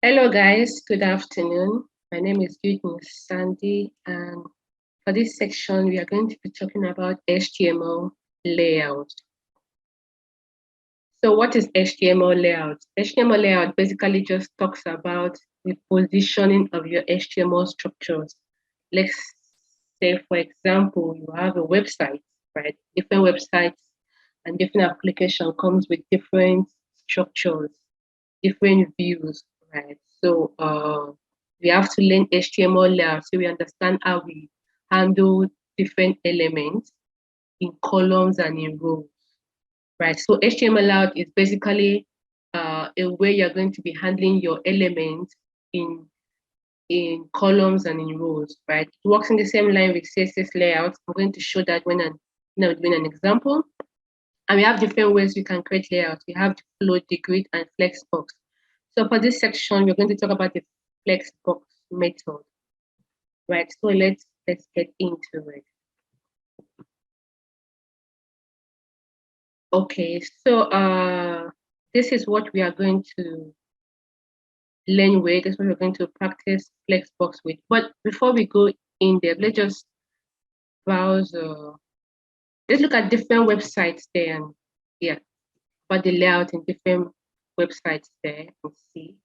Hello guys, good afternoon. My name is Goodness Sandy, and for this section we are going to be talking about HTML layout. So what is HTML layout? HTML layout basically just talks about the positioning of your HTML structures. Let's say, for example, you have a website, right? Different websites and different application comes with different structures, different views, right? So we have to learn HTML layout so we understand how we handle different elements in columns and in rows, right? So HTML layout is basically a way you're going to be handling your elements in columns and in rows, right? It works in the same line with CSS layout. I'm going to show that when I'm doing an example. And we have different ways we can create layouts. We have the float, the grid, and Flexbox. So for this section, we're going to talk about the Flexbox method, right? So let's get into it. Okay, so this is what we are going to learn with. This is what we're going to practice Flexbox with. But before we go in there, let's just browse. Let's look at different websites there, and yeah, but the layout in different websites there and see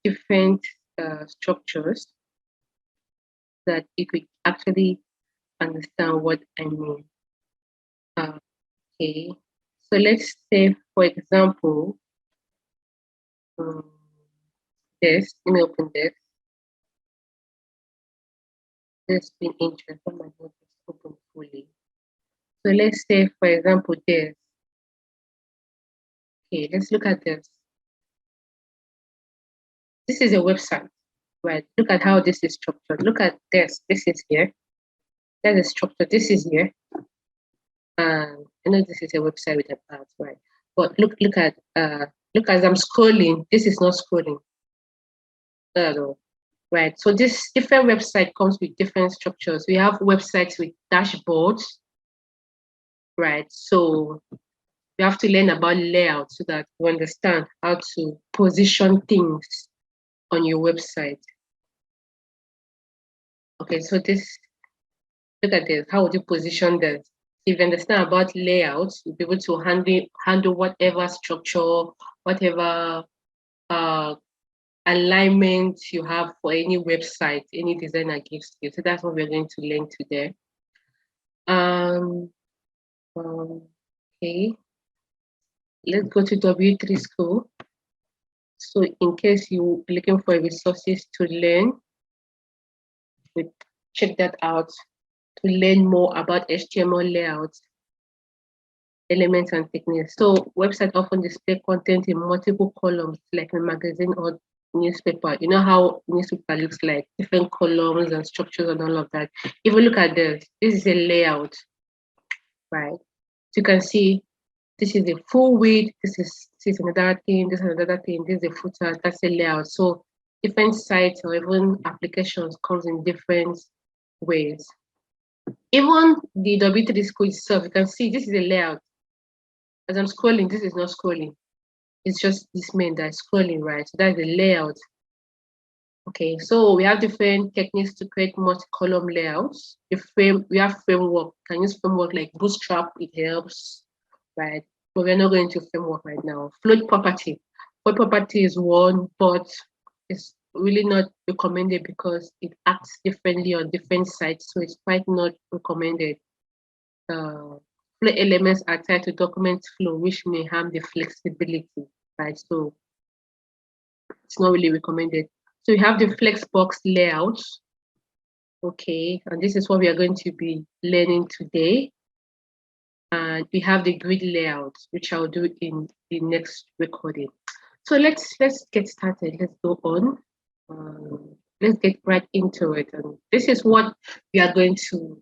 different structures that you could actually understand what I mean. Okay, so let's say, for example, this. Let me open this. This been interesting, but my note is open fully. So let's say, for example, this. Okay, let's look at this. This is a website, right? Look at how this is structured. Look at this. This is here. That is structured. This is here. I know this is a website with an ad, right? But look at as I'm scrolling. This is not scrolling at all, right? So this different website comes with different structures. We have websites with dashboards, right? So you have to learn about layout so that you understand how to position things on your website. Okay, so this, look at this. How would you position this? If you understand about layouts, you'll be able to handle whatever structure, whatever alignment you have for any website, any designer gives you. So that's what we're going to learn today. Okay, let's go to W3 School. So in case you're looking for resources to learn, check that out to learn more about HTML layouts, elements, and techniques. So websites often display content in multiple columns, like a magazine or newspaper. You know how newspaper looks like, different columns and structures and all of that. If you look at this is a layout, right? So you can see this is the full width, this is another thing, this is another thing, this is the footer, that's a layout. So different sites or even applications comes in different ways. Even the W3 School itself, you can see this is a layout. As I'm scrolling, this is not scrolling. It's just this main that's scrolling, right? So that's the layout. Okay, so we have different techniques to create multi-column layouts. We have framework. You can use framework like Bootstrap, it helps, right? But we're not going to framework right now. Float property. Float property is one, but it's really not recommended because it acts differently on different sites, so it's quite not recommended. Float elements are tied to document flow, which may harm the flexibility, right? So it's not really recommended. So we have the Flexbox Layout. Okay, and this is what we are going to be learning today. And we have the grid layout, which I'll do in the next recording. So let's get started. Let's go on. Let's get right into it. And this is what we are going to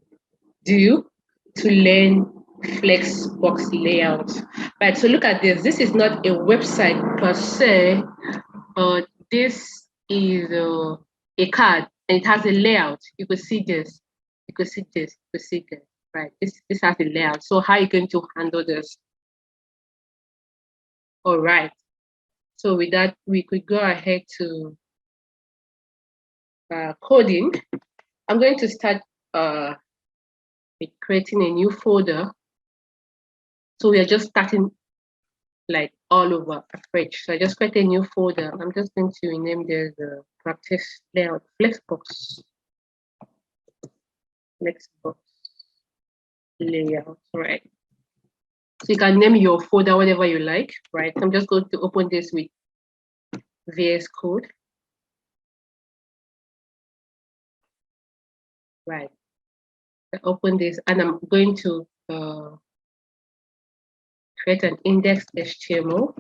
do to learn Flexbox layout. Right, so look at this. This is not a website per se, but this is a card and it has a layout. You could see this, you could see this, you could see this, right? This has a layout. So how are you going to handle this? All right. So with that, we could go ahead to coding. I'm going to start with creating a new folder. So we are just starting like all over afresh. So I just create a new folder. I'm just going to rename this practice layout Flexbox layout, right? So you can name your folder whatever you like, right? I'm just going to open this with VS Code. Right. I open this and I'm going to create an index HTML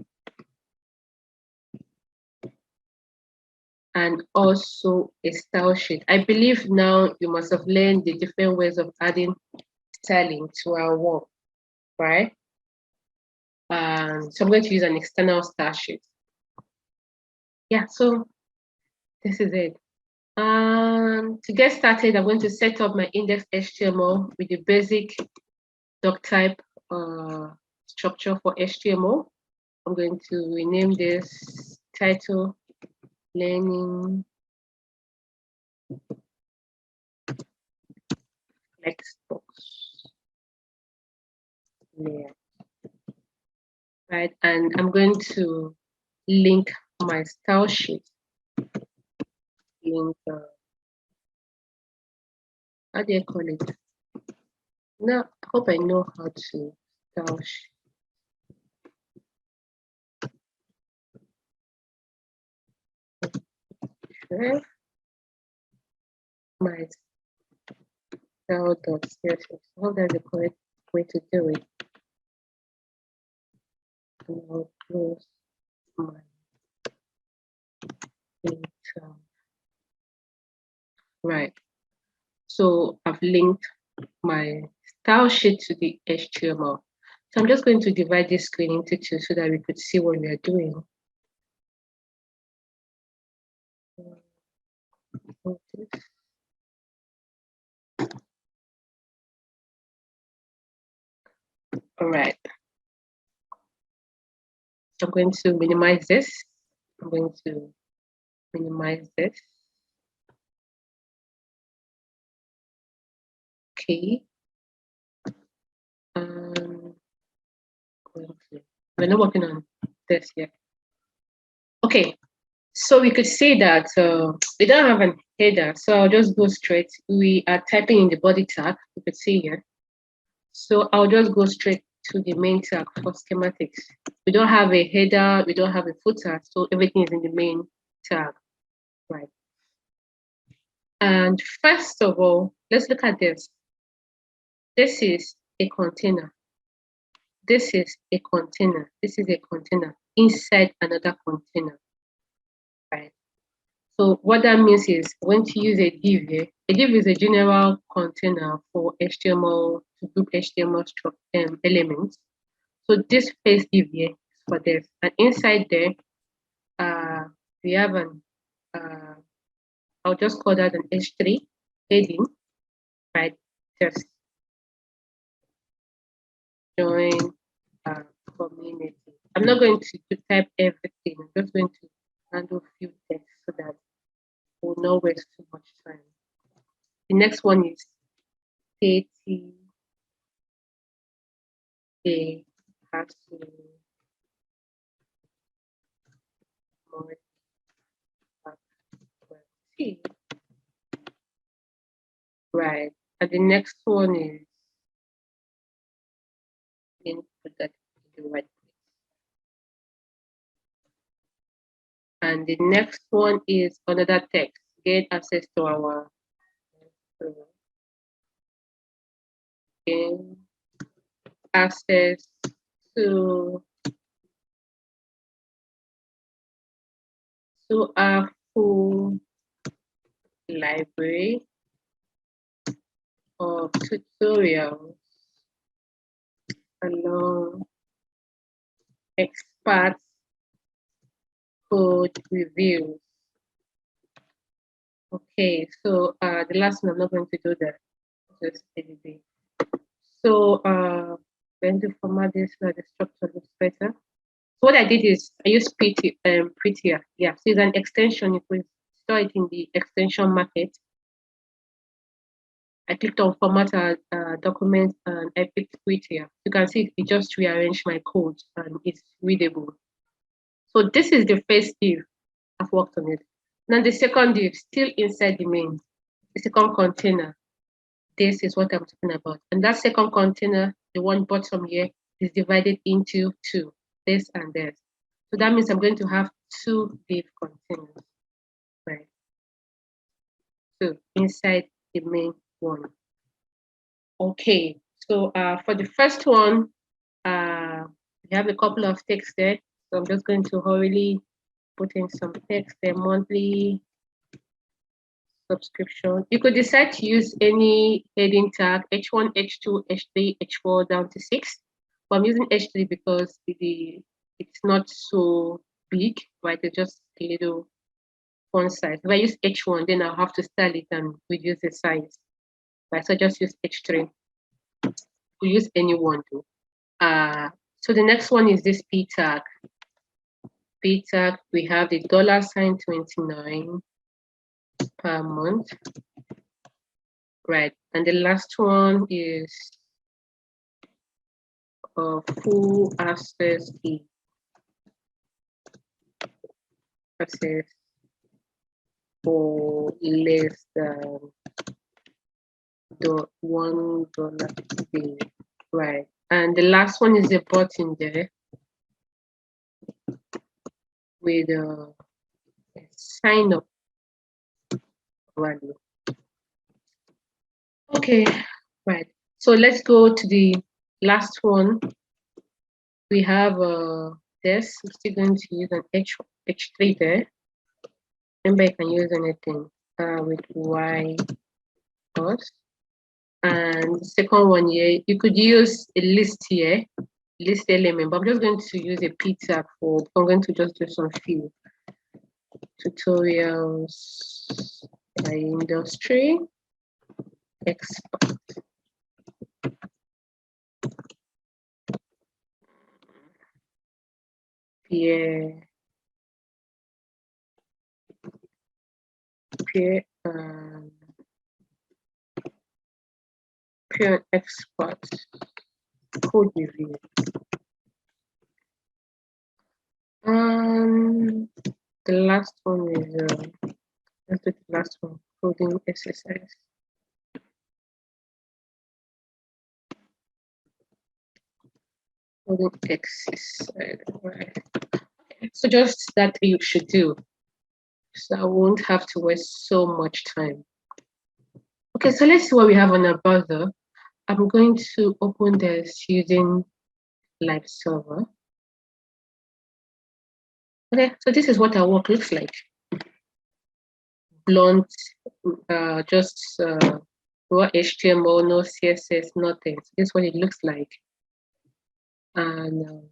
and also a style sheet. I believe now you must have learned the different ways of adding styling to our work, right? So I'm going to use an external style sheet. Yeah, so this is it. To get started, I'm going to set up my index HTML with the basic doc type structure for HTML. I'm going to rename this title learning Flexbox layout, right? And I'm going to link my style sheet. Link, how do you call it? Now, I hope I know how to style sheet. Sure. My style.css. How that's the correct way to do it? And I'll close my link. Right. So I've linked my style sheet to the HTML. So I'm just going to divide this screen into two so that we could see what we are doing. All right. I'm going to minimize this. I'm going to minimize this. Okay. We're not working on this yet. Okay. So we could see that we don't have an header. So I'll just go straight. We are typing in the body tag. You could see here. So I'll just go straight to the main tag for schematics. We don't have a header, we don't have a footer, so everything is in the main tag, right? And first of all, let's look at this. This is a container. This is a container. This is a container inside another container, right? So what that means is when to use a div here, a div is a general container for HTML, to group HTML elements. So this first div here is for this, and inside there, we have an, I'll just call that an H3 heading, right? Just join community. I'm not going to type everything. I'm just going to handle a few text so that we'll not waste too much time. The next one is 30 day has to right. And the next one is input that in the right place. And the next one is another text. Gain access to our gain access to our full library of tutorials along expert code reviews. Okay, so the last one I'm not going to do that. Just anyway. So going to format this so that the structure looks better. So what I did is I used Prettier. Yeah, so it's an extension. You could store it in the extension market. I clicked on format document and I picked Prettier. You can see it just rearranged my code and it's readable. So this is the first div. I've worked on it. Now the second div, still inside the main, the second container. This is what I'm talking about. And that second container, the one bottom here, is divided into two, this and this. So that means I'm going to have two div containers, right? So inside the main one. Okay, so for the first one, we have a couple of text there. So I'm just going to hurriedly put in some text there, monthly subscription. You could decide to use any heading tag, H1, H2, H3, H4 down to 6. But I'm using H3 because it's not so big, right? It's just a little font size. If I use H1, then I'll have to style it and reduce the size. Right? So just use H3. We use any one too. So the next one is this P tag. P tag, we have the $29 per month. Right, and the last one is full access key. Access for less than $1 a day. Right, and the last one is a button there with a sign up value. Okay, right. So let's go to the last one. We have this. I'm still going to use an H3 there. Remember, I can use anything with Y plus. And the second one here, you could use a list here, list element, but I'm just going to use a P tag for, I'm going to just do some few tutorials by industry, expert. Peer expert code review. The last one is let's do the last one, coding exercise. Coding exercise, right. So just that you should do. So I won't have to waste so much time. Okay, so let's see what we have on our browser. I'm going to open this using live server. Okay, so this is what our work looks like. Blunt, just raw HTML, no CSS, nothing. So this is what it looks like. And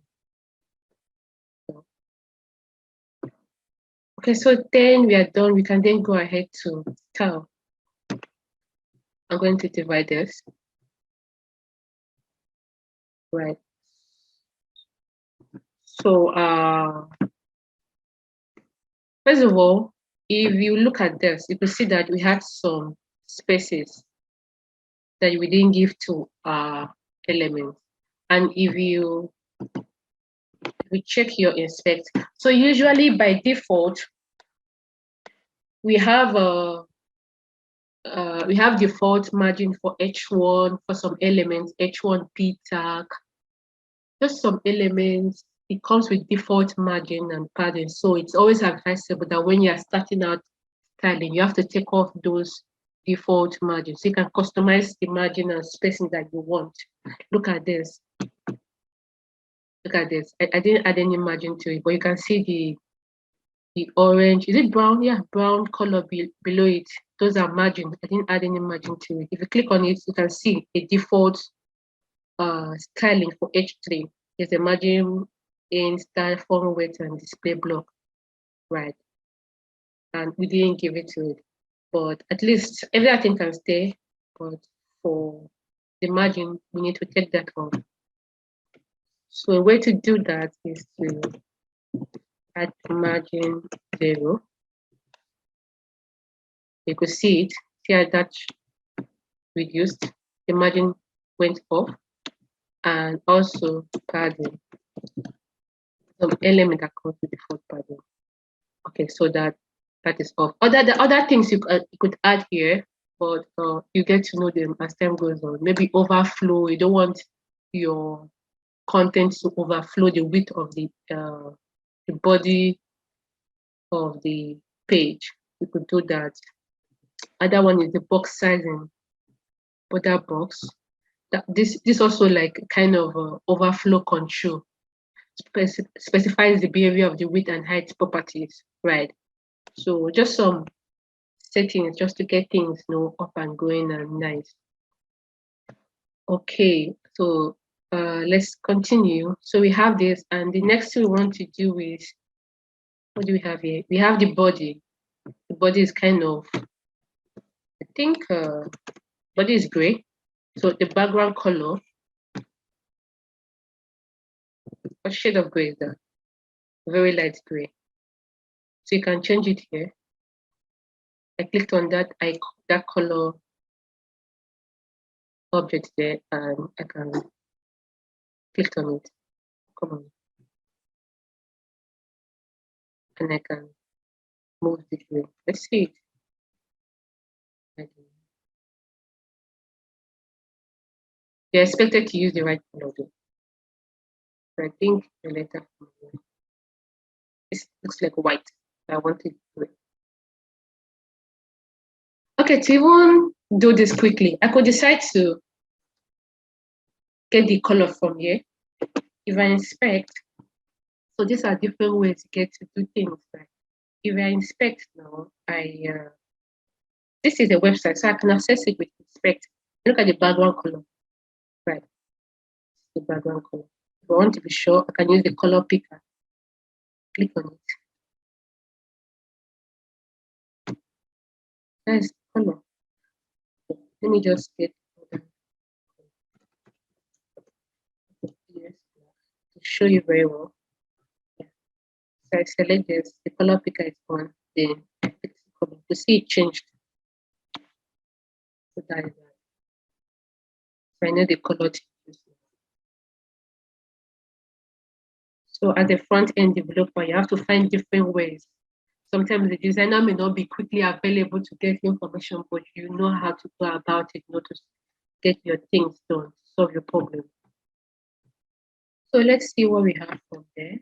okay, so then we are done. We can then go ahead to style. I'm going to divide this. Right. So first of all, if you look at this, you can see that we had some spaces that we didn't give to our elements. And if you check your inspect, so usually by default, we have default margin for H1 for some elements, H1 P tag, just some elements. It comes with default margin and padding. So it's always advisable that when you're starting out styling, you have to take off those default margins. So you can customize the margin and spacing that you want. Look at this. Look at this. I didn't add any margin to it, but you can see the orange. Is it brown? Yeah, brown color below it. Those are margins. I didn't add any margin to it. If you click on it, you can see a default styling for H3. There's a margin in style, form, weight, and display block, right? And we didn't give it to it, but at least everything can stay. But for the margin, we need to take that off. So a way to do that is to add margin 0. You could see it here that reduced, the margin went off, and also padding, some element that comes with default padding. Okay, so that is off. The other things you could add here, but you get to know them as time goes on. Maybe overflow. You don't want your content to overflow the width of the body of the page. You could do that. Other one is the box sizing, border box. This also like kind of overflow control. Specifies the behavior of the width and height properties, right? So just some settings just to get things up and going and nice. Okay, so let's continue. So we have this, and the next thing we want to do is, what do we have here? We have the body. The body is kind of, I think, body is gray. So the background color, what shade of gray is that? Very light gray. So you can change it here. I clicked on that icon, that color object there, and I can click on it. Come on. And I can move this way. Let's see it. You're expected to use the right color though. So I think the letter this looks like white. So I want it gray. Okay, to even do this quickly, I could decide to get the color from here. If I inspect, so these are different ways to get to do things. Right? If I inspect now, this is a website, so I can access it with inspect. Look at the background color, right? The background color. If I want to be sure, I can use the color picker. Click on it. Nice color. Let me just get to show you very well. Yeah. So I select this, the color picker is on, then I pick the color. You see it changed. So that is that. So I know the color to use. So as a front-end developer, you have to find different ways. Sometimes the designer may not be quickly available to get information, but you know how to go about it, to get your things done, solve your problem. So let's see what we have from there.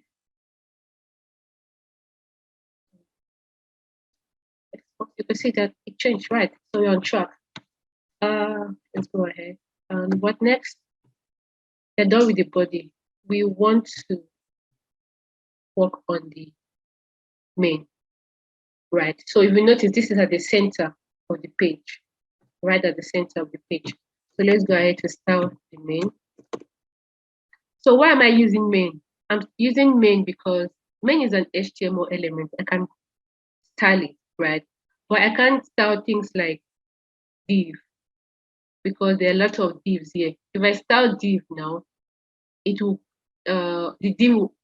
You can see that it changed, right? So you're on track. Let's go ahead. And what next? We're done with the body. We want to work on the main, right? So if you notice, this is at the center of the page, right at the center of the page. So let's go ahead to style the main. So why am I using main? I'm using main because main is an HTML element. I can style it, right? But I can't style things like div because there are a lot of divs here. If I style div now, it will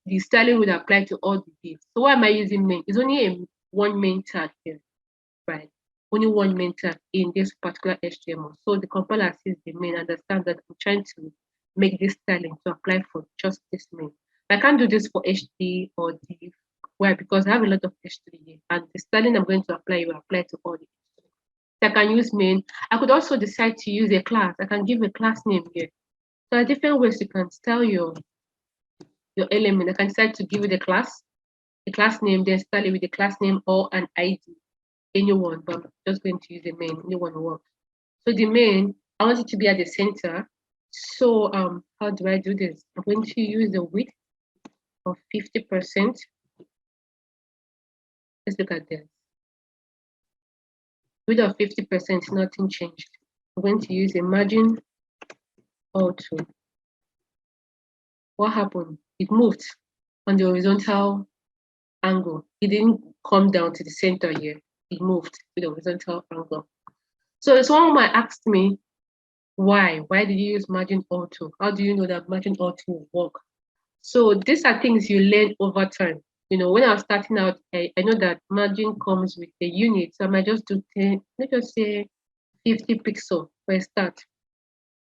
the styling would apply to all the divs. So why am I using main? It's only one main tag here, right? Only one main tag in this particular HTML. So the compiler sees the main, understands that I'm trying to make this styling to apply for just this main. I can't do this for HT or div. Why? Because I have a lot of HT here, and the styling I'm going to apply will apply to all the HT. So I can use main. I could also decide to use a class. I can give a class name here. So there are different ways you can style your element. I can decide to give it a class name, then style it with the class name or an ID, anyone, but I'm just going to use the main, anyone will work. So the main, I want it to be at the center. So how do I do this? I'm going to use the width of 50%. Let's look at this. Width of 50%, nothing changed. I'm going to use a margin auto. What happened? It moved on the horizontal angle. It didn't come down to the center here. It moved with the horizontal angle. So someone might ask me, why? Why did you use margin auto? How do you know that margin auto will work? So these are things you learn over time. You know, when I was starting out, I know that margin comes with a unit. So I might just do 10, let's just say 50 pixel for a start.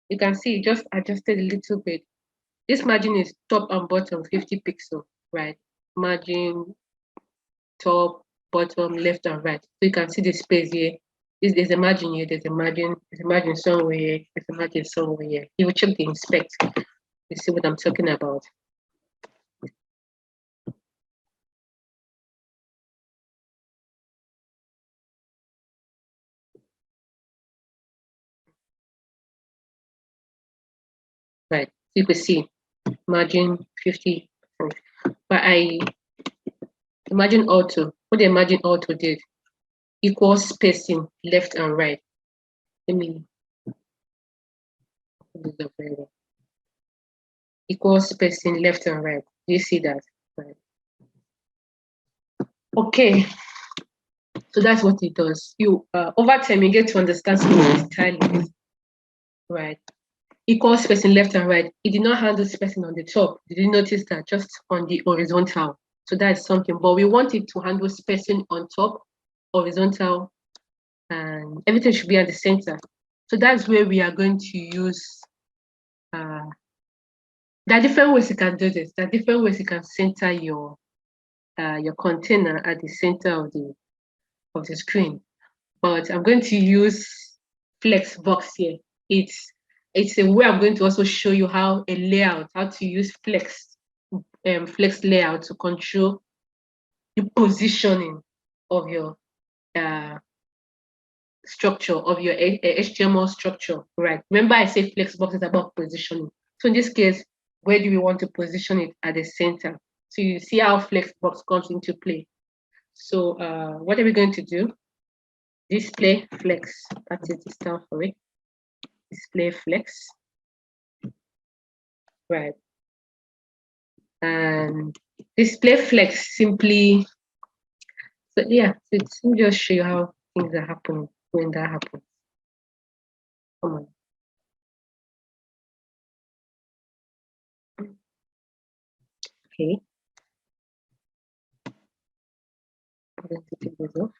You can see it just adjusted a little bit. This margin is top and bottom 50 pixel, right? Margin, top, bottom, left and right. So you can see the space here. There's a margin here, there's a margin somewhere here, there's a margin somewhere here. You will check the inspect. You see what I'm talking about. Right, you could see margin 50. But I imagine auto, what the imagine auto did, equal spacing left and right. Let me equal spacing left and right. Do you see that? Right. Okay. So that's what it does. You over time you get to understand some of the styling, right? Equal spacing left and right. It did not handle spacing on the top. Did you notice that? Just on the horizontal. So that's something. But we want it to handle spacing on top, horizontal, and everything should be at the center. So that's where we are going to use. There are different ways you can do this. There are different ways you can center your container at the center of the screen. But I'm going to use Flexbox here. It's a way I'm going to also show you how to use Flex layout to control the positioning of your structure, of your HTML structure, right? Remember I said Flexbox is about positioning. So in this case, where do we want to position it? At the center. So you see how Flexbox comes into play. So what are we going to do? Display flex, that is the style for it. Display flex, right? And display flex simply, so yeah, let me just show you how things are happening when that happens. Come on. Okay. I'm going to take this off.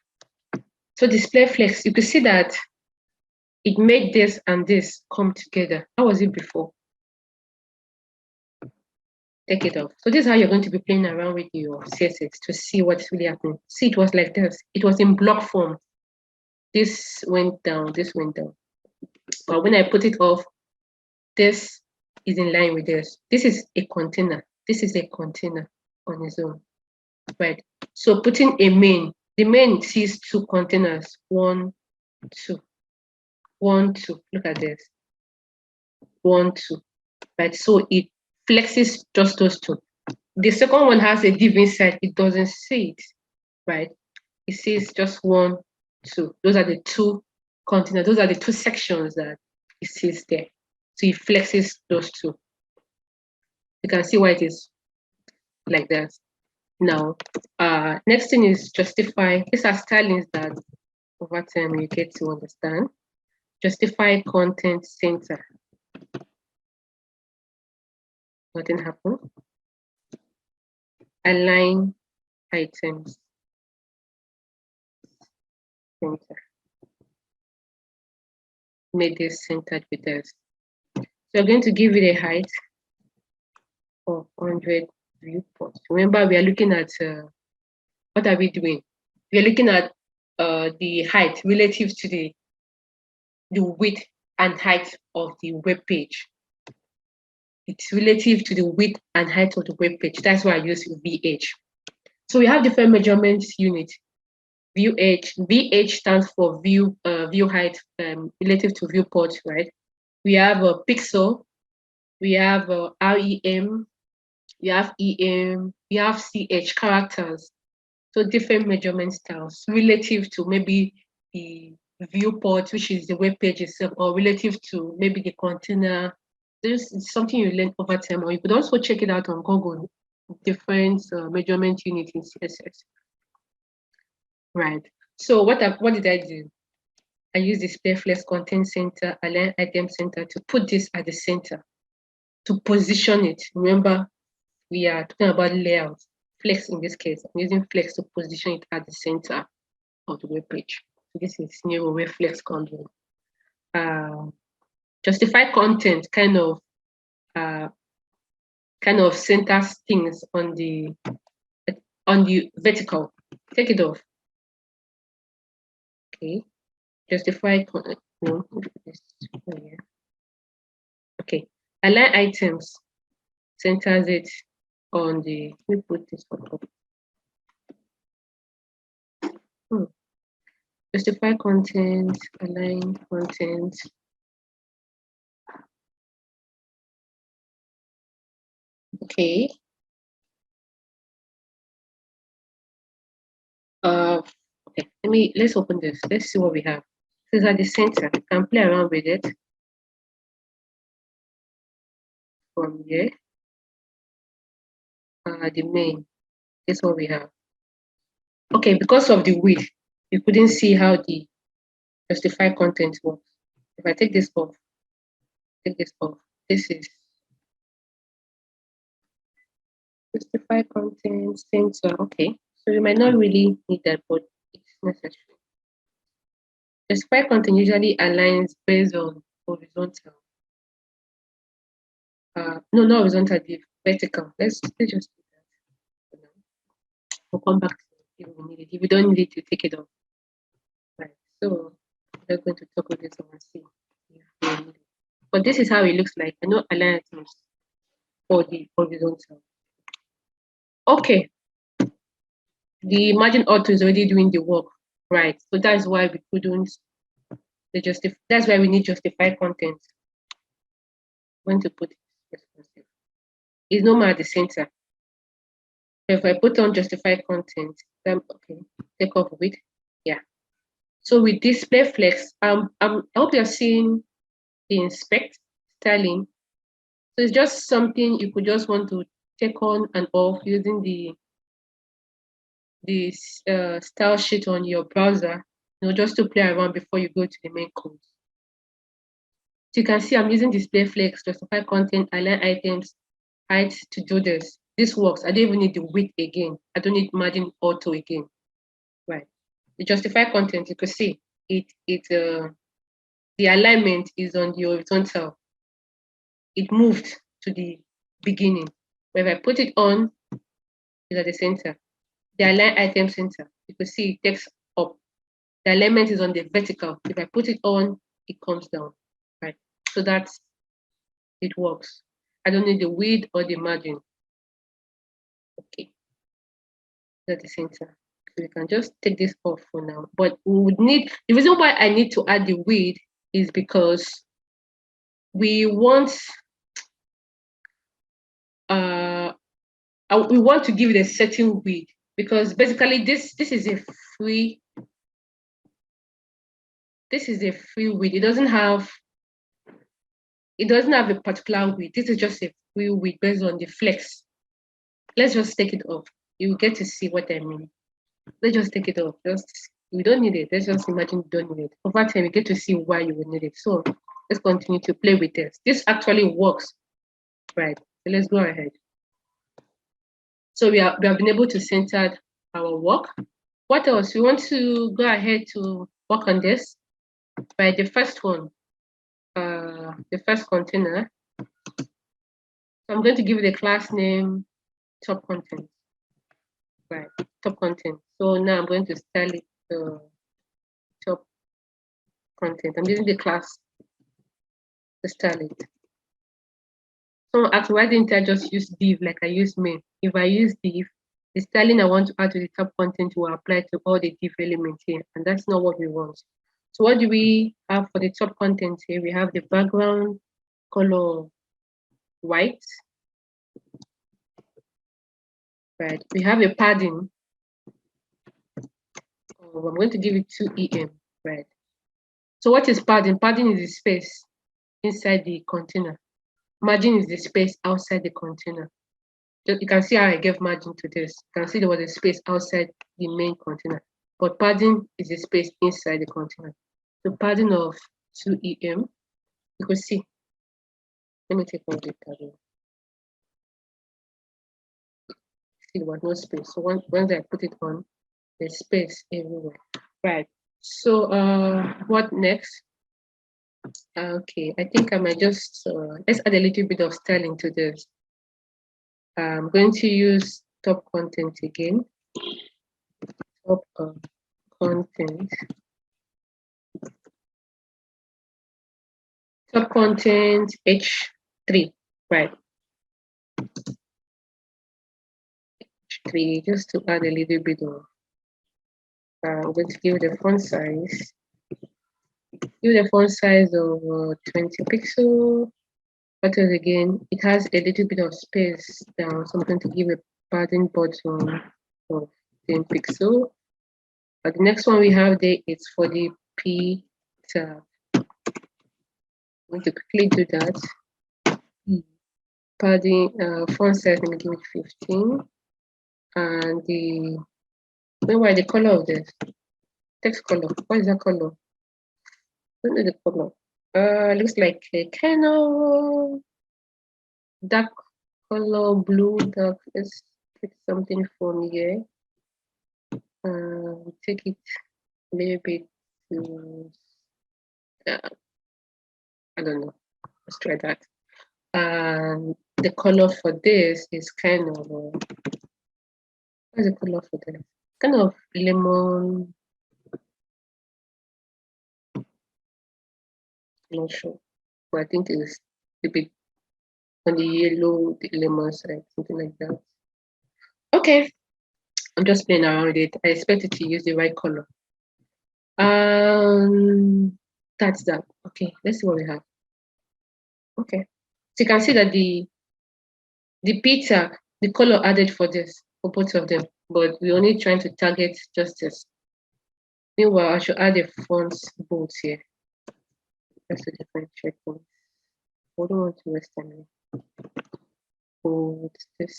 So display flex, you can see that it made this and this come together. How was it before? Take it off. So this is how you're going to be playing around with your CSS to see what's really happening. See, it was like this. It was in block form. This went down, this went down. But when I put it off, this is in line with this. This is a container. This is a container on its own, right? So putting a main, the main sees two containers, 1, 2, 1, 2. Look at this, 1, 2, right? So it flexes just those two. The second one has a div inside. It doesn't see it, right? It sees just 1, 2. Those are the two containers. Those are the two sections that it sees there. So it flexes those two. You can see why it is like that. Now, next thing is justify. These are stylings that over time you get to understand. Justify content center. Nothing happened. Align items center. Make this centered with this. So we're going to give it a height of 100 viewports. Remember, we are looking at what are we doing? We are looking at the height relative to the width and height of the web page. It's relative to the width and height of the web page. That's why I use VH. So we have different measurements units. VH stands for view height relative to viewport, right? We have a pixel, we have REM, we have EM, we have CH characters. So different measurement styles relative to maybe the viewport, which is the web page itself, or relative to maybe the container. This is something you learn over time, or you could also check it out on Google, different measurement units in CSS. Right. So what did I do? I use display flex content center, align item center to put this at the center, to position it. Remember, we are talking about layout. Flex in this case, I'm using Flex to position it at the center of the web page. So this is new where Flex comes in. Justify content kind of centers things on the vertical. Take it off. Okay. Justify content. No, okay. Align items centers it on the. Let me put this on top. Justify content, align content. Okay. Okay, let's open this. Let's see what we have. This is at the center. You can play around with it from here. The main. This is what we have. Okay, because of the width, you couldn't see how the justify content works. If I take this off, this is justify content center. Okay, so you might not really need that, but it's necessary. Justify content usually aligns based on horizontal. No, not horizontal, the vertical. Let's just do that. We'll come back to it if we need it. If we don't need it, to take it off. Right. So we're going to toggle this on and see if we need it. But this is how it looks like. I know align items for the horizontal. Okay. The margin auto is already doing the work, right? So that's why we couldn't that's why we need justify content. I'm going to put it responsive. It's normal at the center. If I put on justify content, then okay, take off with yeah. So with display flex, I hope you're seeing the inspect styling. So it's just something you could just want to take on and off using the style sheet on your browser, just to play around before you go to the main code. So you can see I'm using display flex, justify content, align items, height to do this. This works. I don't even need the width again. I don't need margin auto again. Right. The justify content, you can see the alignment is on the horizontal. It moved to the beginning. But if I put it on, it's at the center. The align item center, you can see it takes up. The alignment is on the vertical. If I put it on, it comes down. Right. So it works. I don't need the width or the margin. Okay. At the center. So we can just take this off for now. But we would need, the reason why I need to add the width is because we want to give it a certain width, because basically this is a free width. It doesn't have a particular width. This is just a free width based on the flex. Let's just take it off. You get to see what I mean. Let's just take it off. We don't need it. Let's just imagine you don't need it. Over time, you get to see why you would need it. So let's continue to play with this. This actually works, right? So let's go ahead. So we have been able to center our work. What else? We want to go ahead to work on this. Right, the first one, the first container. So I'm going to give it a class name, top content. Right, top content. So now I'm going to style it top content. I'm using the class to style it. So actually, why didn't I just use div like I use main? If I use div, the styling I want to add to the top content will apply to all the div elements here, and that's not what we want. So what do we have for the top content here? We have the background color white. Right, we have a padding. I'm going to give it 2 EM, right? So what is padding? Padding is the space inside the container. Margin is the space outside the container. You can see how I gave margin to this. You can see there was a space outside the main container, but padding is the space inside the container. So padding of 2 EM, you can see. Let me take out the padding. see what no space. So once I put it on, there's space everywhere. Right. So what next? Okay, I think I might just let's add a little bit of styling to this. I'm going to use top content again. Top content. Top content H3, right? H3, just to add a little bit of. I'm going to give the font size. Give the font size of 20 pixel. But again, it has a little bit of space down, so I'm going to give a padding bottom of 10 pixel. But the next one we have there is for the P tab. I'm going to quickly do that. Padding font size, let me give it 15. And the meanwhile, the color of this text color. What is that color? I don't know the color. Looks like a kind of dark color, blue, dark. Let's pick something from here. Take it a little bit to, I don't know. Let's try that. And the color for this is kind of, what's the color for this? Kind of lemon. Not sure, but I think it's a bit on the yellow, the lemon side, something like that. Okay, I'm just playing around with it. I expected to use the right color. That's that. Okay, let's see what we have. Okay, so you can see that the P tag, the color added for this, for both of them, but we're only trying to target just this. Meanwhile, I should add a font bold here. That's a different checkpoint. I don't want to waste time. Bold, this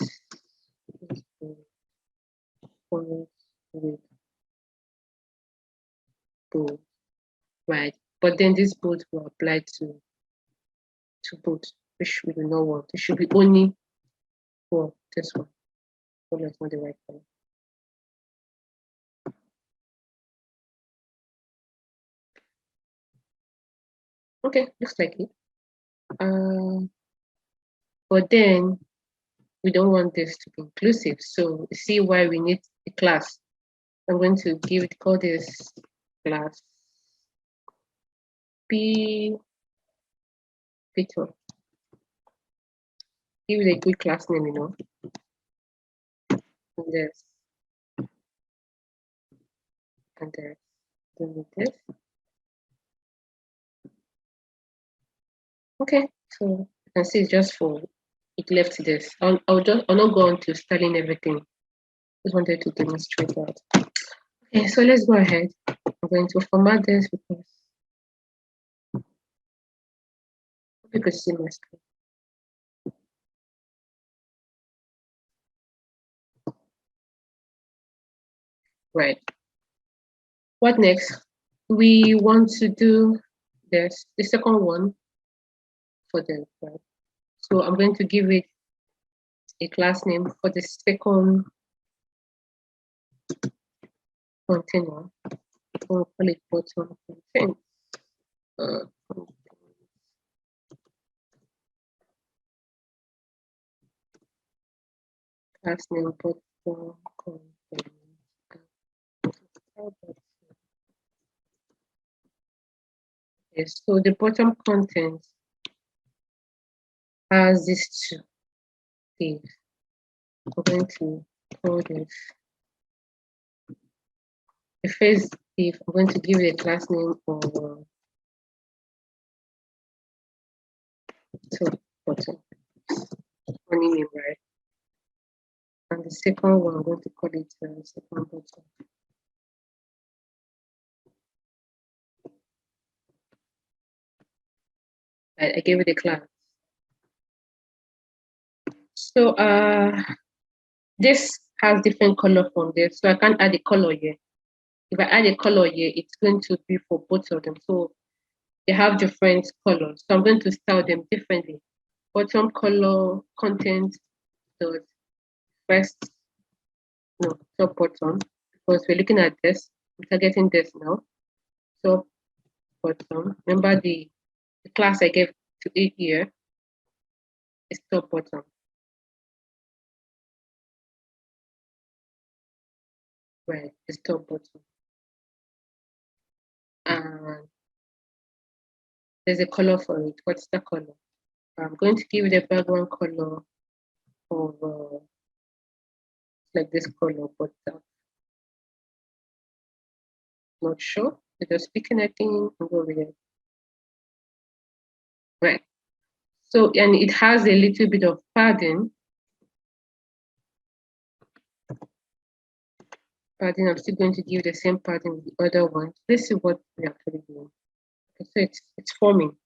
bold, with bold, right? But then this bold will apply to both, which we do not want. It should be only for this one. So that's not the right color. Okay, looks like it. But then we don't want this to be inclusive. So you see why we need a class. I'm going to call this class P2. Give it a good class name, you know. And this. And this. Then this. Okay, so you can see it's just for it left this. I'll not go on to styling everything. Just wanted to demonstrate that. Okay, so let's go ahead. I'm going to format this because you could see my screen. Right. What next? We want to do this, the second one for the right. So I'm going to give it a class name for the second container. We'll call it bottom content. Class name bottom content. Yes, so the bottom content has these two things. I'm going to call this the first div. I'm going to give it a class name of bottom. Funny name, right? And the second one, I'm going to call it second bottom. I gave it a class. So this has different color from this, so I can't add a color here. If I add a color here, it's going to be for both of them. So they have different colors. So I'm going to style them differently. Bottom color content dot first no, top bottom, because we're looking at this, we're targeting this now. Top bottom. Remember the class I gave to it here is top bottom. Right, it's top bottom. And there's a color for it. What's the color? I'm going to give it a background color of like this color, but not sure. Just pick anything and go with it. Right. So, and it has a little bit of padding. Padding, I'm still going to give the same padding with the other one. Let's see what we're actually doing. Okay, so it's forming,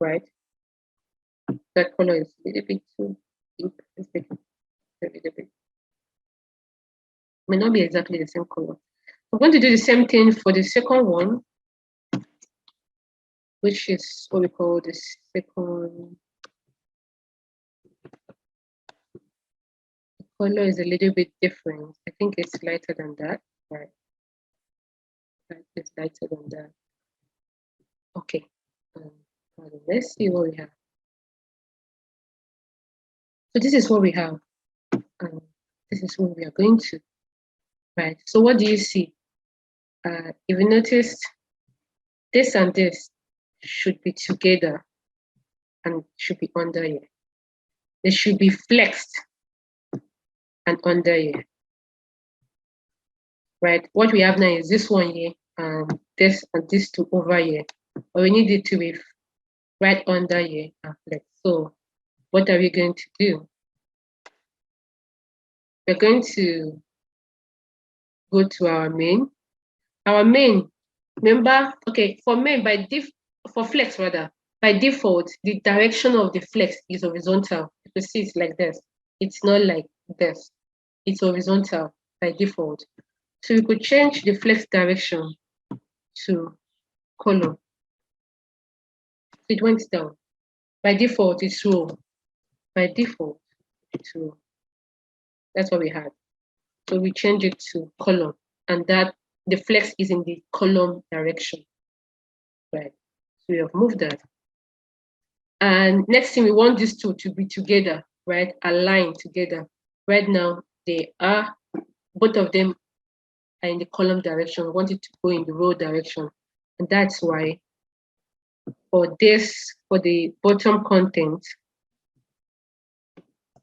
right? That color is a little bit too deep. Let's make it a little bit. May not be exactly the same color. I'm going to do the same thing for the second one, which is what we call the second. The color is a little bit different. I think it's lighter than that. Right. It's lighter than that. Okay. Let's see what we have. So this is what we have. This is what we are going to. Right. So what do you see? If you noticed, this and this should be together and should be under here. They should be flexed and under here. Right. What we have now is this one here and this two over here. But we need it to be right under here and flex. So what are we going to do? We're going to go to our main. Our main, remember, okay, for main for flex rather, by default, the direction of the flex is horizontal. You can see it's like this. It's not like this. It's horizontal by default. So we could change the flex direction to column. It went down. By default, it's row. By default, it's row. That's what we had. So we change it to column, and that the flex is in the column direction. Right. So we have moved that. And next thing, we want these two to be together, right? Aligned together. Right now, they are, both of them are in the column direction. We want it to go in the row direction. And that's why for the bottom content,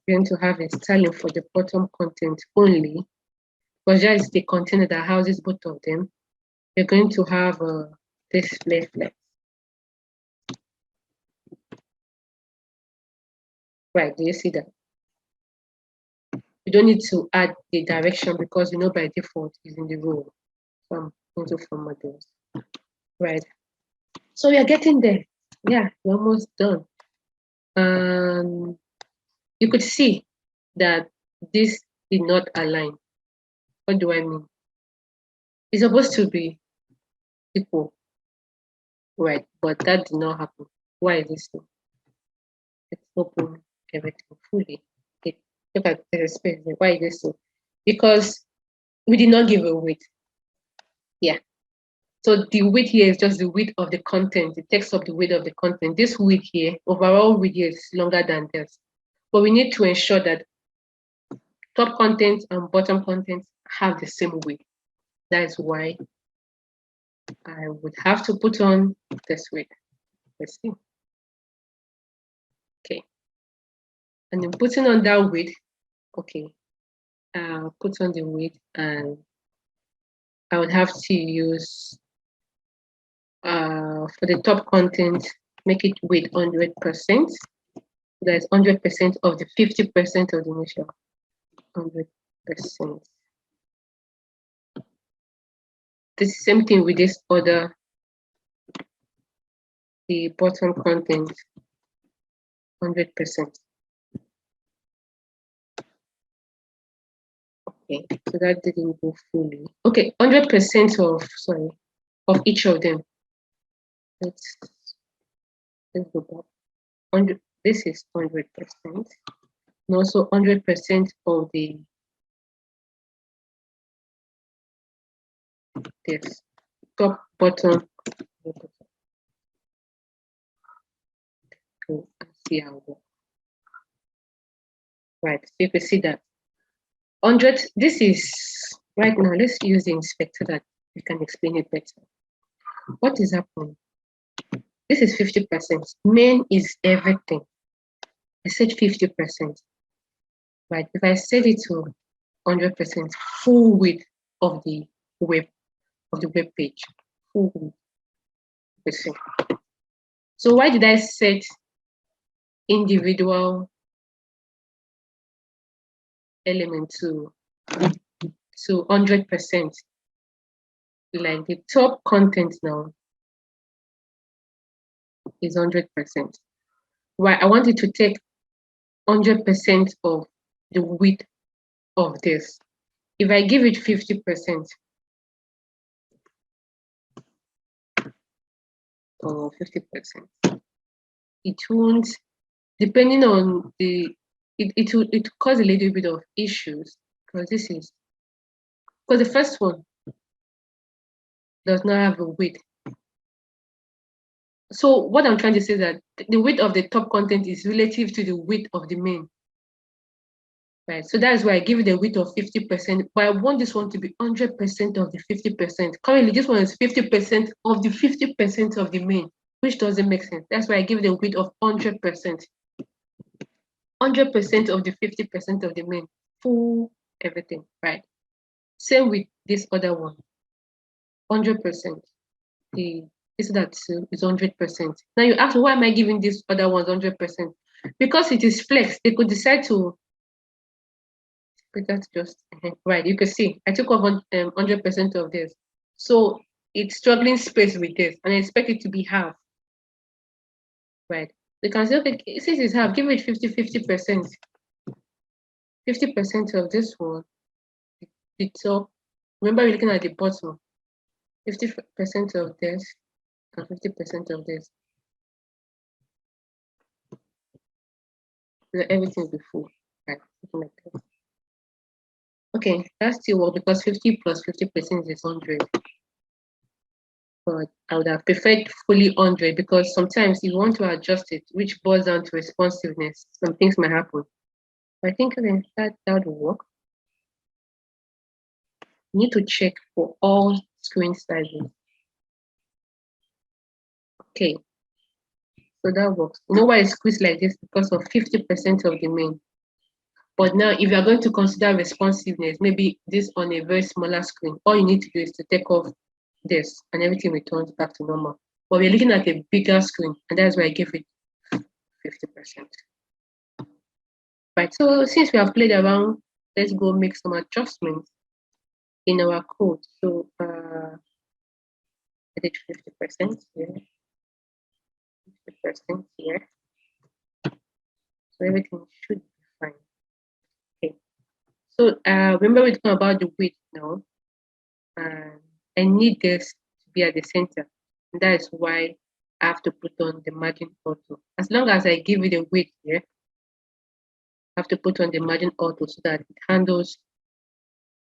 we're going to have a styling for the bottom content only, because that is the container that houses both of them. We're going to have display flex. Right, do you see that? You don't need to add the direction because you know by default is in the row. So I'm going to format those. Right. So we are getting there. Yeah, we're almost done. You could see that this did not align. What do I mean? It's supposed to be equal, right? But that did not happen. Why is this so? Let's open everything fully. Okay. Look at the space. Why is this so? Because we did not give a width. Yeah. So the width here is just the width of the content, the text of the width of the content. This width here, overall width here is longer than this. But we need to ensure that top content and bottom content have the same width. That is why I would have to put on this width. Let's see. Okay. And then putting on that width, okay, I'll put on the width and I would have to use for the top content, make it width 100%. That's 100% of the 50% of the initial. 100%. The same thing with this other, the bottom content, 100%. Okay, so that didn't go fully. Okay, 100% of each of them. Let's go back. 100. This is 100%, and also 100% of the this top button. Go and see how it works. Right, so you can see that 100. This is right now. Let's use the inspector that we can explain it better. What is happening? This is 50%. Main is everything. I said 50%. Right. If I set it to 100%, full width of the web page, full width. So why did I set individual element to 100%? Like the top content now is 100%. Why? I want it to take 100% of the width of this. If I give it 50% or 50%, it won't, depending on the, it will cause a little bit of issues, because the first one does not have a width. So what I'm trying to say is that the width of the top content is relative to the width of the main. Right, so that's why I give it a width of 50%, but I want this one to be 100% of the 50%. Currently, this one is 50% of the 50% of the main, which doesn't make sense. That's why I give it a width of 100%. 100% of the 50% of the main, full everything, right? Same with this other one, 100%. This that is 100%. Now you ask, why am I giving this other one 100%? Because it is flex. They could decide to. But that's just right. You can see I took off 100% of this, so it's struggling space with this, and I expect it to be half. Right? We can say, okay, since it's half, give it 50%. 50% of this one, the top. Remember, we're looking at the bottom. 50% of this and 50% of this. So everything will be full. Right? Something like that. Okay, that still works because 50 plus 50% is 100. But I would have preferred fully 100 because sometimes you want to adjust it, which boils down to responsiveness. Some things might happen. I think that would work. You need to check for all screen sizes. Okay, so that works. You know why it's squeezed like this? Because of 50% of the main. But now, if you're going to consider responsiveness, maybe this on a very smaller screen, all you need to do is to take off this and everything returns back to normal. But we're looking at a bigger screen, and that's why I give it 50%. Right, so since we have played around, let's go make some adjustments in our code. So I did 50% here, 50% here. So everything should be fine. Okay. So remember we're talking about the width now. I need this to be at the center. And that is why I have to put on the margin auto. As long as I give it a width here, I have to put on the margin auto so that it handles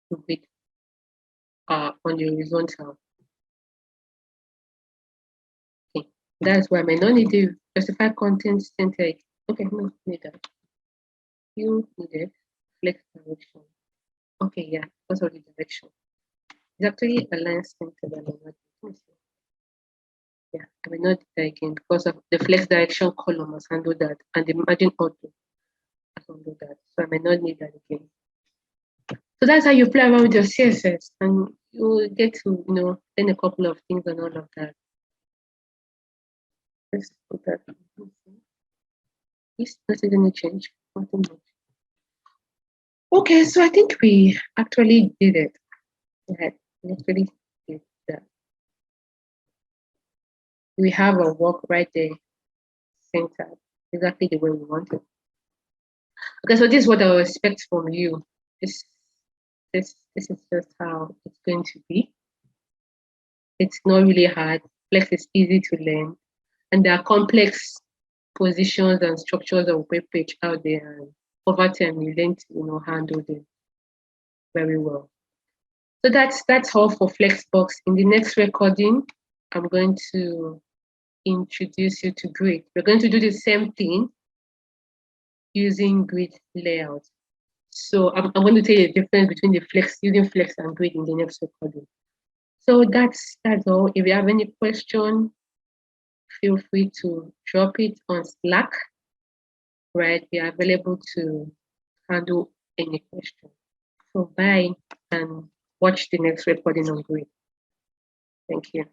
the width on the horizontal. Okay, that's why I may not need to specify content center. Okay, no, need that. You need it. Flex direction. Okay, yeah, because of the direction. It's actually align center. Yeah, I will not do that again because of the flex direction column must handle that, and the margin auto must do that. So I may not need that again. So that's how you play around with your CSS, and you will get to learn a couple of things and all of that. Let's put that. This doesn't any change. Nothing much. Okay, so I think we actually did it. Yeah, we actually did that. We have a work right there, centered, exactly the way we want it. Okay, so this is what I will expect from you. This is just how it's going to be. It's not really hard. Flex is easy to learn, and there are complex positions and structures of web page out there. And over time, you learn to handle them very well. So that's all for Flexbox. In the next recording, I'm going to introduce you to grid. We're going to do the same thing using grid layout. So I'm going to tell you the difference between the using Flex and grid in the next recording. So that's all. If you have any question, feel free to drop it on Slack. Right, we are available to handle any question. So bye and watch the next recording on grid. Thank you.